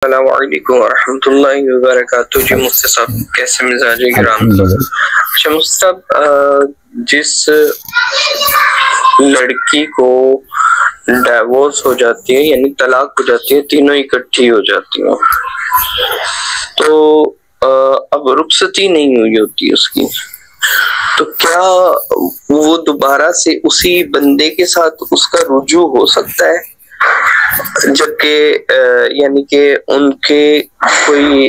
السلام علیکم ورحمۃ اللہ وبرکاتہ۔ جی مفتی صاحب کیسے مزاج ہے گرام؟ اچھا مفتی صاحب، جس لڑکی کو ڈائیورس ہو جاتی ہے یعنی طلاق ہو جاتی ہے، تینوں اکٹھی ہو جاتی ہیں، تو اب رخصتی نہیں ہوئی ہوتی اس کی، تو کیا وہ دوبارہ سے اسی بندے کے ساتھ اس کا رجوع ہو سکتا ہے؟ جبکہ یعنی کہ ان کے کوئی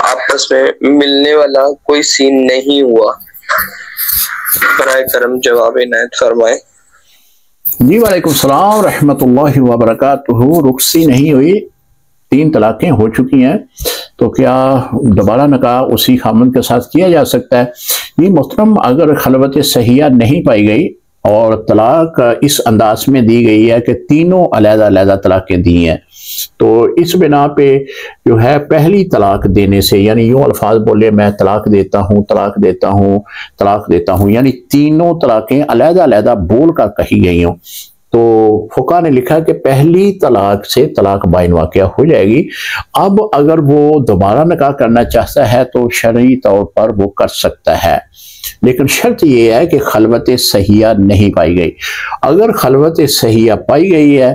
آپس میں ملنے والا کوئی سین نہیں ہوا؟ برائے کرم جواب عنایت فرمائیں۔ جی وعلیکم السلام ورحمۃ اللہ وبرکاتہ۔ رخصتی نہیں ہوئی، 3 طلاقیں ہو چکی ہیں، تو کیا دوبارہ نکاح اسی خامند کے ساتھ کیا جا سکتا ہے؟ یہ محترم، اگر خلوت صحیحہ نہیں پائی گئی اور طلاق اس انداز میں دی گئی ہے کہ تینوں علیحدہ علیحدہ طلاقیں دی ہیں، تو اس بنا پہ جو ہے پہلی طلاق دینے سے، یعنی یوں الفاظ بولے میں طلاق دیتا ہوں طلاق دیتا ہوں طلاق دیتا ہوں، یعنی تینوں طلاقیں علیحدہ علیحدہ بول کر کہی گئی ہوں، تو فقہ نے لکھا کہ پہلی طلاق سے طلاق بائن واقعہ ہو جائے گی۔ اب اگر وہ دوبارہ نکاح کرنا چاہتا ہے تو شرعی طور پر وہ کر سکتا ہے، لیکن شرط یہ ہے کہ خلوت صحیحہ نہیں پائی گئی۔ اگر خلوت صحیحہ پائی گئی ہے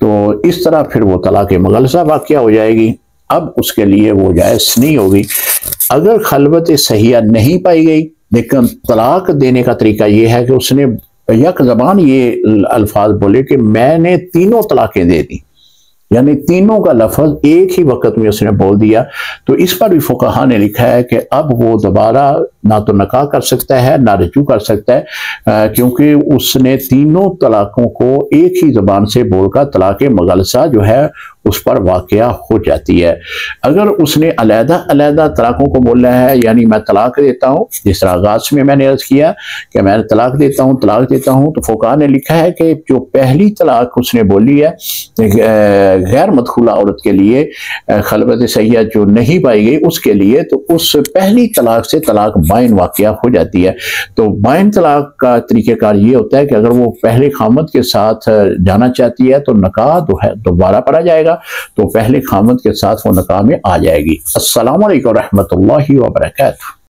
تو اس طرح پھر وہ طلاق مغلظہ واقعہ ہو جائے گی، اب اس کے لیے وہ جائز نہیں ہوگی۔ اگر خلوت صحیحہ نہیں پائی گئی لیکن طلاق دینے کا طریقہ یہ ہے کہ اس نے یک زبان یہ الفاظ بولے کہ میں نے تینوں طلاقیں دے دی، یعنی تینوں کا لفظ ایک ہی وقت میں اس نے بول دیا، تو اس پر بھی فقہا نے لکھا ہے کہ اب وہ دوبارہ نہ تو نکاح کر سکتا ہے نہ رجوع کر سکتا ہے، کیونکہ اس نے تینوں طلاقوں کو ایک ہی زبان سے بول کر طلاق مغلظہ جو ہے اس پر واقعہ ہو جاتی ہے۔ اگر اس نے علیحدہ علیحدہ طلاقوں کو بولا ہے، یعنی میں طلاق دیتا ہوں، جس طرح آغاز میں نے عرض کیا کہ میں طلاق دیتا ہوں، تو فقہا نے لکھا ہے کہ جو پہلی طلاق اس نے بولی ہے غیر مدخولہ عورت کے لیے، خلوت صحیحہ جو نہیں پائی گئی اس کے لیے، تو اس پہلی طلاق سے طلاق بائن واقعہ ہو جاتی ہے۔ تو بائن طلاق کا طریقہ کار یہ ہوتا ہے کہ اگر وہ پہلے خامد کے ساتھ جانا چاہتی ہے تو نکاح دوبارہ پڑا جائے گا، تو پہلے خامد کے ساتھ وہ نکاح میں آ جائے گی۔ السلام علیکم ورحمۃ اللہ وبرکاتہ۔